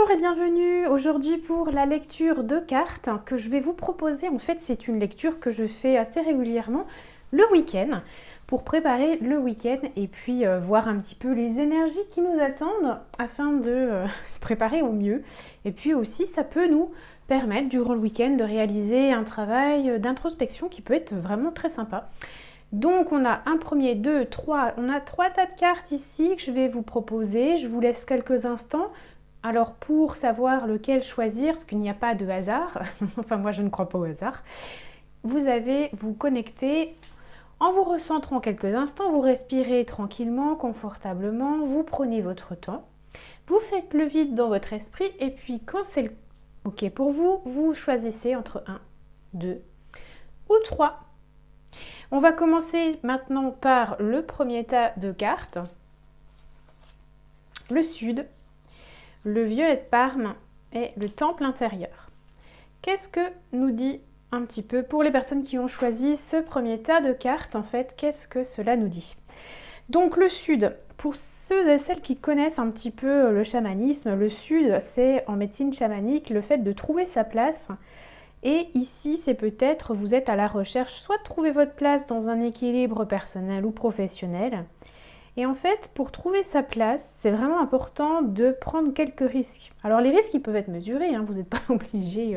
Bonjour et bienvenue aujourd'hui pour la lecture de cartes que je vais vous proposer. En fait, c'est une lecture que je fais assez régulièrement le week-end pour préparer le week-end et puis voir un petit peu les énergies qui nous attendent afin de se préparer au mieux. Et puis aussi, ça peut nous permettre durant le week-end de réaliser un travail d'introspection qui peut être vraiment très sympa. Donc on a un premier, deux, trois, on a trois tas de cartes ici que je vais vous proposer. Je vous laisse quelques instants. Alors pour savoir lequel choisir, parce qu'il n'y a pas de hasard, enfin moi je ne crois pas au hasard, vous avez vous connecter en vous recentrant quelques instants, vous respirez tranquillement, confortablement, vous prenez votre temps, vous faites le vide dans votre esprit et puis quand c'est OK pour vous, vous choisissez entre 1, 2 ou 3. On va commencer maintenant par le premier tas de cartes, le sud, le violet de Parme et le temple intérieur. Qu'est-ce que nous dit un petit peu pour les personnes qui ont choisi ce premier tas de cartes, en fait, qu'est-ce que cela nous dit? Donc le sud, pour ceux et celles qui connaissent un petit peu le chamanisme, le sud, c'est en médecine chamanique le fait de trouver sa place. Et ici, c'est peut-être, vous êtes à la recherche, soit de trouver votre place dans un équilibre personnel ou professionnel. Et en fait, pour trouver sa place, c'est vraiment important de prendre quelques risques. Alors les risques, ils peuvent être mesurés, hein, vous n'êtes pas obligé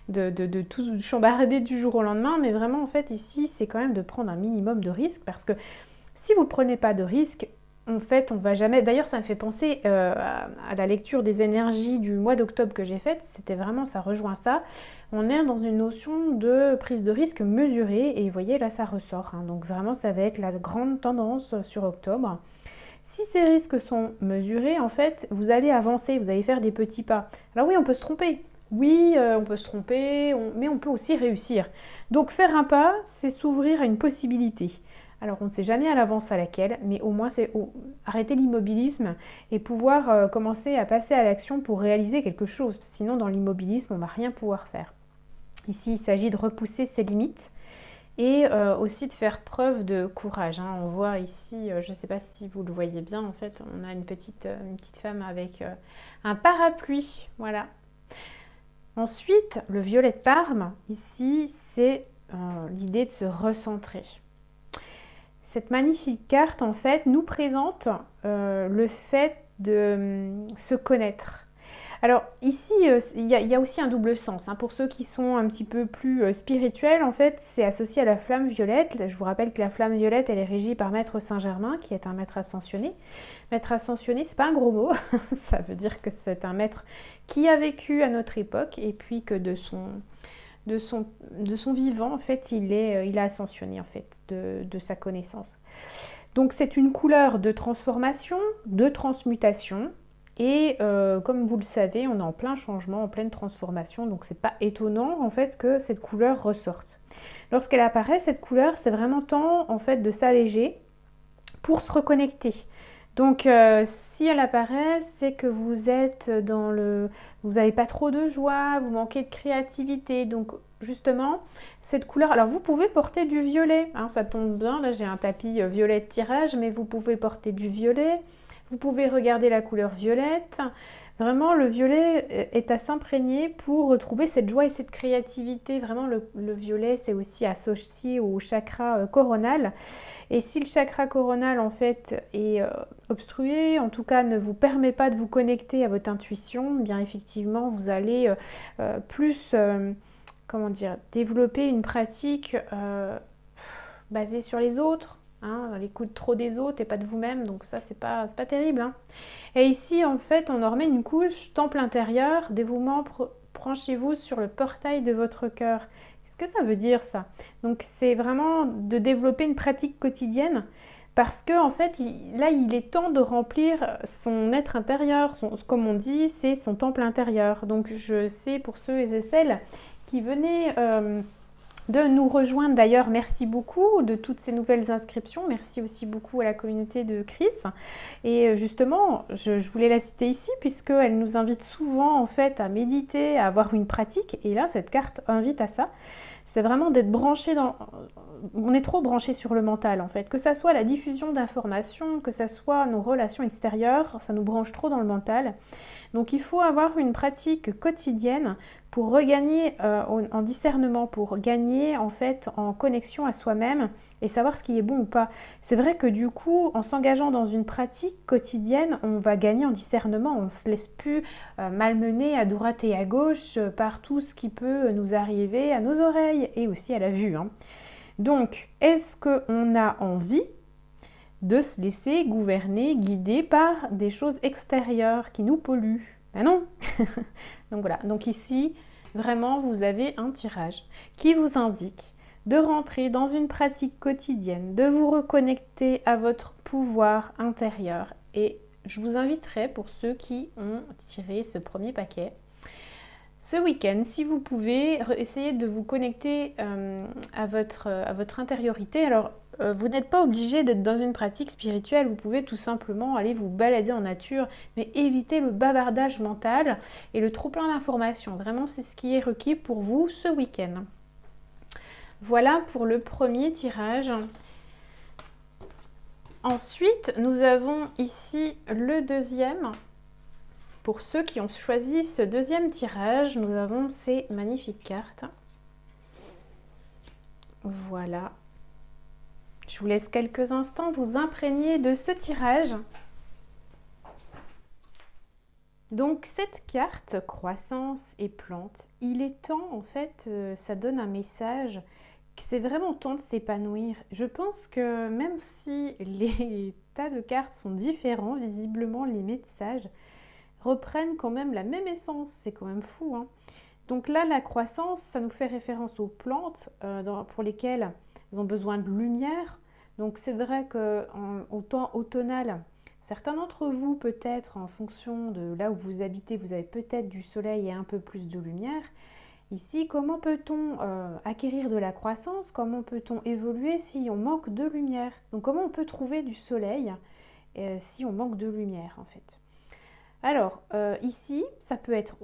de tout chambarder du jour au lendemain, mais vraiment, en fait, ici, c'est quand même de prendre un minimum de risques, parce que si vous ne prenez pas de risques, en fait, on va jamais... D'ailleurs, ça me fait penser à la lecture des énergies du mois d'octobre que j'ai faite. C'était vraiment, ça rejoint ça. On est dans une notion de prise de risque mesurée. Et vous voyez, là, ça ressort. Hein. Donc vraiment, ça va être la grande tendance sur octobre. Si ces risques sont mesurés, en fait, vous allez avancer, vous allez faire des petits pas. Alors oui, on peut se tromper. Oui, on peut se tromper, mais on peut aussi réussir. Donc faire un pas, c'est s'ouvrir à une possibilité. Alors on ne sait jamais à l'avance à laquelle, mais au moins c'est arrêter l'immobilisme et pouvoir commencer à passer à l'action pour réaliser quelque chose. Sinon dans l'immobilisme, on ne va rien pouvoir faire. Ici, il s'agit de repousser ses limites et aussi de faire preuve de courage. Hein. On voit ici, je ne sais pas si vous le voyez bien, en fait, on a une petite femme avec un parapluie. Voilà. Ensuite, le violet de Parme, ici, c'est l'idée de se recentrer. Cette magnifique carte, en fait, nous présente le fait de se connaître. Alors, ici, il y a aussi un double sens. Hein. Pour ceux qui sont un petit peu plus spirituels, en fait, c'est associé à la flamme violette. Je vous rappelle que la flamme violette, elle est régie par Maître Saint-Germain, qui est un maître ascensionné. Maître ascensionné, c'est pas un gros mot. Ça veut dire que c'est un maître qui a vécu à notre époque et puis que de son vivant, en fait, il a ascensionné, en fait, de sa connaissance. Donc, c'est une couleur de transformation, de transmutation. Et comme vous le savez, on est en plein changement, en pleine transformation. Donc, c'est pas étonnant, en fait, que cette couleur ressorte. Lorsqu'elle apparaît, cette couleur, c'est vraiment temps, en fait, de s'alléger pour se reconnecter. Donc, si elle apparaît, c'est que vous êtes vous n'avez pas trop de joie, vous manquez de créativité. Donc, justement, cette couleur... Alors, vous pouvez porter du violet. Hein, ça tombe bien. Là, j'ai un tapis violet de tirage, mais vous pouvez porter du violet. Vous pouvez regarder la couleur violette. Vraiment, le violet est à s'imprégner pour retrouver cette joie et cette créativité. Vraiment, le violet, c'est aussi associé au chakra coronal. Et si le chakra coronal, en fait, est obstrué, en tout cas ne vous permet pas de vous connecter à votre intuition, bien effectivement, vous allez plus, développer une pratique basée sur les autres. Hein, l'écoute trop des autres et pas de vous-même, donc ça c'est pas terrible. Hein. Et ici en fait on en remet une couche, temple intérieur, dévouement, branchez-vous sur le portail de votre cœur. Qu'est-ce que ça veut dire ça? Donc c'est vraiment de développer une pratique quotidienne parce que en fait là il est temps de remplir son être intérieur, comme on dit c'est son temple intérieur. Donc je sais pour ceux et celles qui venaient de nous rejoindre. D'ailleurs, merci beaucoup de toutes ces nouvelles inscriptions. Merci aussi beaucoup à la communauté de Chris. Et justement, je voulais la citer ici puisqu'elle nous invite souvent en fait à méditer, à avoir une pratique. Et là, cette carte invite à ça. C'est vraiment d'être branché dans... On est trop branché sur le mental en fait. Que ça soit la diffusion d'informations, que ça soit nos relations extérieures, ça nous branche trop dans le mental. Donc il faut avoir une pratique quotidienne pour regagner en discernement, pour gagner en fait en connexion à soi-même et savoir ce qui est bon ou pas. C'est vrai que du coup, en s'engageant dans une pratique quotidienne, on va gagner en discernement, on ne se laisse plus malmener à droite et à gauche par tout ce qui peut nous arriver à nos oreilles et aussi à la vue. Donc, est-ce qu'on a envie de se laisser gouverner, guider par des choses extérieures qui nous polluent? Ben non. Donc voilà, donc ici, vraiment, vous avez un tirage qui vous indique de rentrer dans une pratique quotidienne, de vous reconnecter à votre pouvoir intérieur. Et je vous inviterai, pour ceux qui ont tiré ce premier paquet, ce week-end, si vous pouvez, essayer de vous connecter à votre intériorité. Alors, vous n'êtes pas obligé d'être dans une pratique spirituelle, vous pouvez tout simplement aller vous balader en nature, mais éviter le bavardage mental et le trop-plein d'informations. Vraiment, c'est ce qui est requis pour vous ce week-end. Voilà pour le premier tirage. Ensuite, nous avons ici le deuxième. Pour ceux qui ont choisi ce deuxième tirage, nous avons ces magnifiques cartes. Voilà. Je vous laisse quelques instants vous imprégner de ce tirage. Donc cette carte, croissance et plantes, il est temps, en fait, ça donne un message que c'est vraiment temps de s'épanouir. Je pense que même si les tas de cartes sont différents, visiblement les messages reprennent quand même la même essence, c'est quand même fou. Donc là, la croissance, ça nous fait référence aux plantes pour lesquelles elles ont besoin de lumière. Donc c'est vrai qu'au temps automnal, certains d'entre vous, peut-être en fonction de là où vous habitez, vous avez peut-être du soleil et un peu plus de lumière. Ici, comment peut-on acquérir de la croissance? Comment peut-on évoluer si on manque de lumière? Donc comment on peut trouver du soleil si on manque de lumière en fait? Alors, ici, ça peut être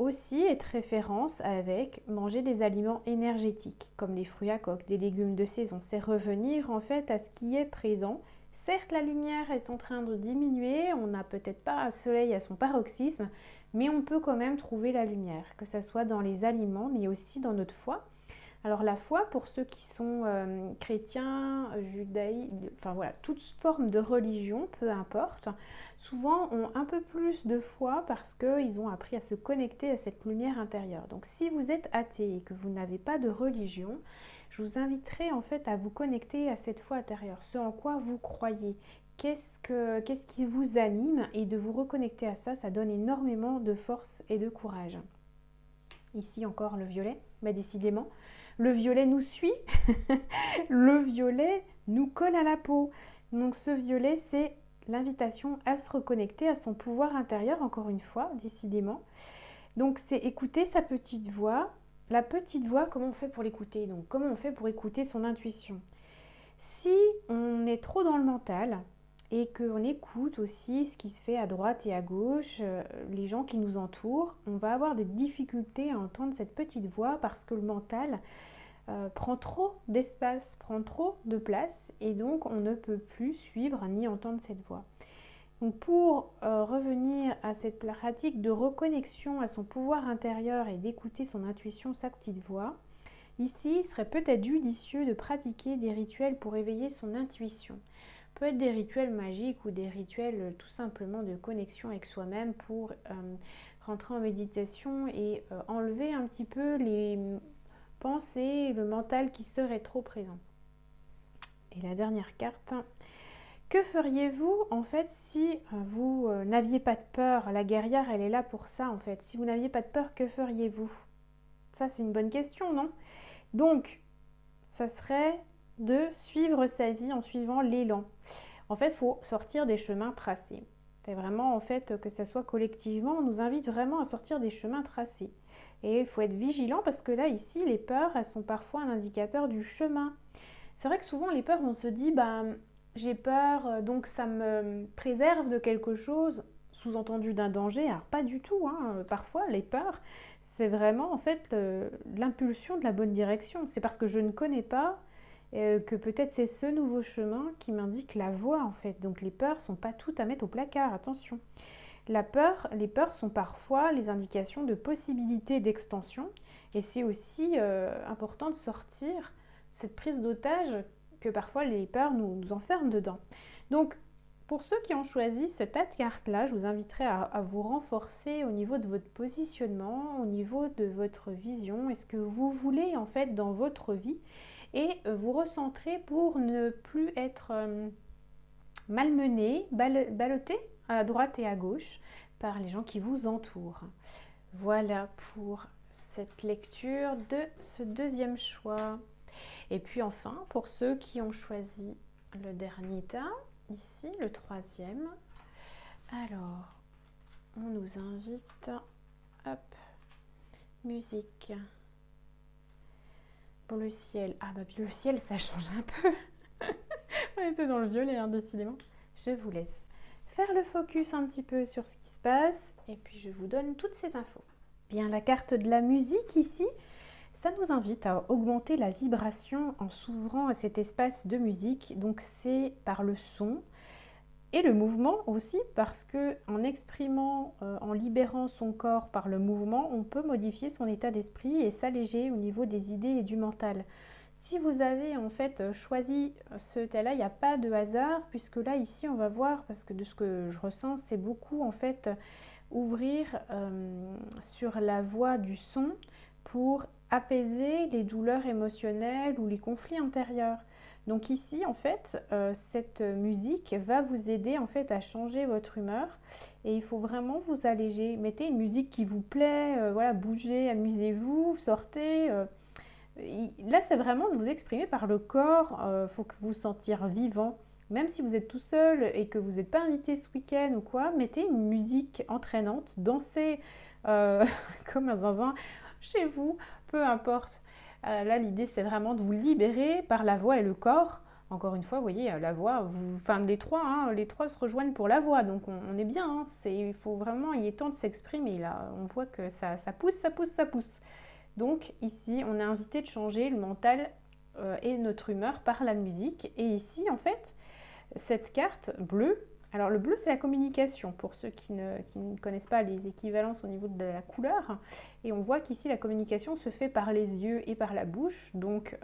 référence avec manger des aliments énergétiques, comme des fruits à coque, des légumes de saison. C'est revenir en fait à ce qui est présent. Certes, la lumière est en train de diminuer, on n'a peut-être pas un soleil à son paroxysme, mais on peut quand même trouver la lumière, que ce soit dans les aliments, mais aussi dans notre foi. Alors la foi, pour ceux qui sont chrétiens, judaïques, enfin voilà, toute forme de religion, peu importe, souvent ont un peu plus de foi parce qu'ils ont appris à se connecter à cette lumière intérieure. Donc si vous êtes athée et que vous n'avez pas de religion, je vous inviterai en fait à vous connecter à cette foi intérieure, ce en quoi vous croyez. Qu'est-ce qui vous anime, et de vous reconnecter à ça, ça donne énormément de force et de courage. Ici encore le violet, bah décidément, le violet nous suit, le violet nous colle à la peau. Donc ce violet, c'est l'invitation à se reconnecter à son pouvoir intérieur, encore une fois, décidément. Donc c'est écouter sa petite voix. La petite voix, comment on fait pour l'écouter? Donc comment on fait pour écouter son intuition? Si on est trop dans le mental et qu'on écoute aussi ce qui se fait à droite et à gauche, les gens qui nous entourent, on va avoir des difficultés à entendre cette petite voix parce que le mental prend trop d'espace, prend trop de place, et donc on ne peut plus suivre ni entendre cette voix. Donc pour revenir à cette pratique de reconnexion à son pouvoir intérieur et d'écouter son intuition, sa petite voix, ici il serait peut-être judicieux de pratiquer des rituels pour éveiller son intuition. Peut être des rituels magiques ou des rituels tout simplement de connexion avec soi-même pour rentrer en méditation et enlever un petit peu les pensées, le mental qui serait trop présent. Et la dernière carte, que feriez-vous en fait si vous n'aviez pas de peur? La guerrière, elle est là pour ça en fait. Si vous n'aviez pas de peur, que feriez-vous? Ça, c'est une bonne question, non? Donc, ça serait de suivre sa vie en suivant l'élan. En fait, il faut sortir des chemins tracés. C'est vraiment en fait que ça soit collectivement, on nous invite vraiment à sortir des chemins tracés. Et il faut être vigilant parce que là, ici, les peurs, elles sont parfois un indicateur du chemin. C'est vrai que souvent, les peurs, on se dit, bah, j'ai peur, donc ça me préserve de quelque chose, sous-entendu d'un danger. Alors, pas du tout, hein. Parfois, les peurs, c'est vraiment en fait l'impulsion de la bonne direction. C'est parce que je ne connais pas que peut-être c'est ce nouveau chemin qui m'indique la voie en fait. Donc les peurs sont pas toutes à mettre au placard, attention. Les peurs sont parfois les indications de possibilités d'extension et c'est aussi important de sortir cette prise d'otage que parfois les peurs nous enferment dedans. Donc pour ceux qui ont choisi ce tas de cartes-là, je vous inviterai à vous renforcer au niveau de votre positionnement, au niveau de votre vision, et ce que vous voulez en fait dans votre vie, et vous recentrer pour ne plus être malmené, ballotté à droite et à gauche par les gens qui vous entourent. Voilà pour cette lecture de ce deuxième choix. Et puis enfin, pour ceux qui ont choisi le dernier tas, ici, le troisième. Alors, on nous invite, hop, musique. Bleu ciel. Ah bah bleu ciel, ça change un peu. On était dans le violet, hein, décidément. Je vous laisse faire le focus un petit peu sur ce qui se passe et puis je vous donne toutes ces infos. Bien, la carte de la musique ici, ça nous invite à augmenter la vibration en s'ouvrant à cet espace de musique. Donc c'est par le son et le mouvement aussi, parce que en exprimant, en libérant son corps par le mouvement, on peut modifier son état d'esprit et s'alléger au niveau des idées et du mental. Si vous avez en fait choisi ce thé-là, il n'y a pas de hasard, puisque là ici on va voir, parce que de ce que je ressens, c'est beaucoup en fait ouvrir sur la voie du son pour apaiser les douleurs émotionnelles ou les conflits intérieurs. Donc ici en fait cette musique va vous aider en fait à changer votre humeur et il faut vraiment vous alléger. Mettez une musique qui vous plaît, voilà, bougez, amusez-vous, sortez. Là, c'est vraiment de vous exprimer par le corps. Faut que vous sentir vivant. Même si vous êtes tout seul et que vous n'êtes pas invité ce week-end ou quoi, mettez une musique entraînante, dansez comme un zinzin chez vous, peu importe. Là, l'idée, c'est vraiment de vous libérer par la voix et le corps. Encore une fois, vous voyez, la voix, enfin les trois se rejoignent pour la voix, donc on est bien. Hein, il faut vraiment, il est temps de s'exprimer là. On voit que ça pousse, ça pousse, ça pousse. Donc ici, on est invité de changer le mental et notre humeur par la musique. Et ici, en fait, cette carte bleue, alors le bleu, c'est la communication, pour ceux qui ne connaissent pas les équivalences au niveau de la couleur. Et on voit qu'ici, la communication se fait par les yeux et par la bouche. Donc,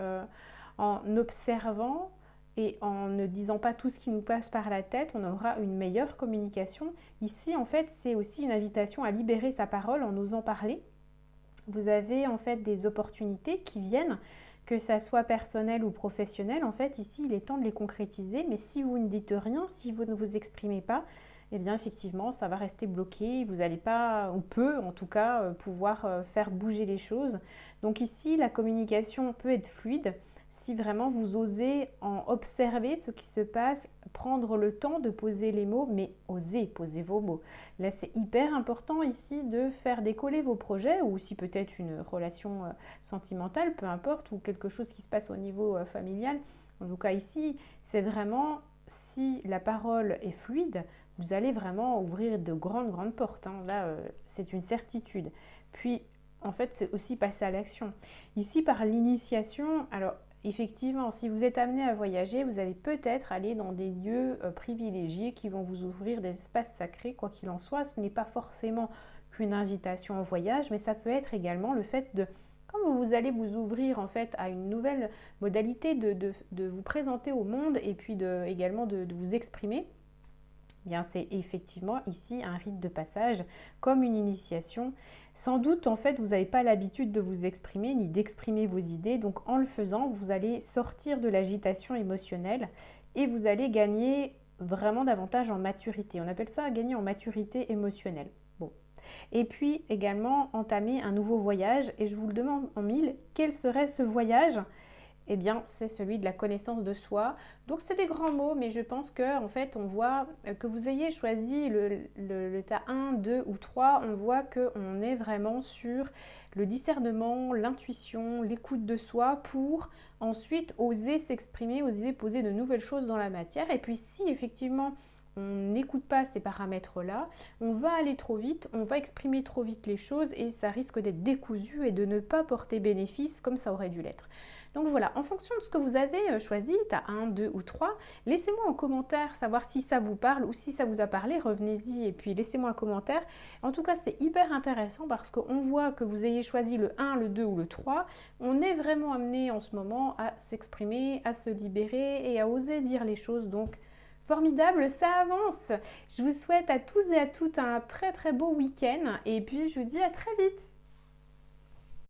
en observant et en ne disant pas tout ce qui nous passe par la tête, on aura une meilleure communication. Ici, en fait, c'est aussi une invitation à libérer sa parole en osant parler. Vous avez en fait des opportunités qui viennent, que ça soit personnel ou professionnel. En fait, ici, il est temps de les concrétiser. Mais si vous ne dites rien, si vous ne vous exprimez pas, eh bien, effectivement, ça va rester bloqué. Vous n'allez pas, ou peu en tout cas, pouvoir faire bouger les choses. Donc ici, la communication peut être fluide si vraiment vous osez en observer ce qui se passe, prendre le temps de poser les mots, mais osez poser vos mots. Là, c'est hyper important ici de faire décoller vos projets, ou si peut-être une relation sentimentale, peu importe, ou quelque chose qui se passe au niveau familial. En tout cas, ici, c'est vraiment, si la parole est fluide, vous allez vraiment ouvrir de grandes portes. Hein. Là, c'est une certitude. Puis, en fait, c'est aussi passer à l'action. Ici, par l'initiation, alors, effectivement, si vous êtes amené à voyager, vous allez peut-être aller dans des lieux privilégiés qui vont vous ouvrir des espaces sacrés, quoi qu'il en soit. Ce n'est pas forcément qu'une invitation au voyage, mais ça peut être également le fait de, comme vous allez vous ouvrir en fait à une nouvelle modalité de vous présenter au monde et puis également de vous exprimer. Bien, c'est effectivement ici un rite de passage, comme une initiation. Sans doute, en fait, vous n'avez pas l'habitude de vous exprimer ni d'exprimer vos idées. Donc, en le faisant, vous allez sortir de l'agitation émotionnelle et vous allez gagner vraiment davantage en maturité. On appelle ça gagner en maturité émotionnelle. Bon. Et puis, également, entamer un nouveau voyage. Et je vous le demande en mille, quel serait ce voyage ? eh bien, c'est celui de la connaissance de soi. Donc, c'est des grands mots, mais je pense que, en fait, on voit que vous ayez choisi l'état 1, 2 ou 3, on voit qu'on est vraiment sur le discernement, l'intuition, l'écoute de soi pour ensuite oser s'exprimer, oser poser de nouvelles choses dans la matière. Et puis, si effectivement, on n'écoute pas ces paramètres-là, on va aller trop vite, on va exprimer trop vite les choses et ça risque d'être décousu et de ne pas porter bénéfice comme ça aurait dû l'être. Donc voilà, en fonction de ce que vous avez choisi, tu as 1, 2 ou 3, laissez-moi en commentaire savoir si ça vous parle ou si ça vous a parlé, revenez-y et puis laissez-moi un commentaire. En tout cas, c'est hyper intéressant parce qu'on voit que vous ayez choisi le 1, le 2 ou le 3, on est vraiment amené en ce moment à s'exprimer, à se libérer et à oser dire les choses, donc formidable, ça avance. Je vous souhaite à tous et à toutes un très très beau week-end et puis je vous dis à très vite.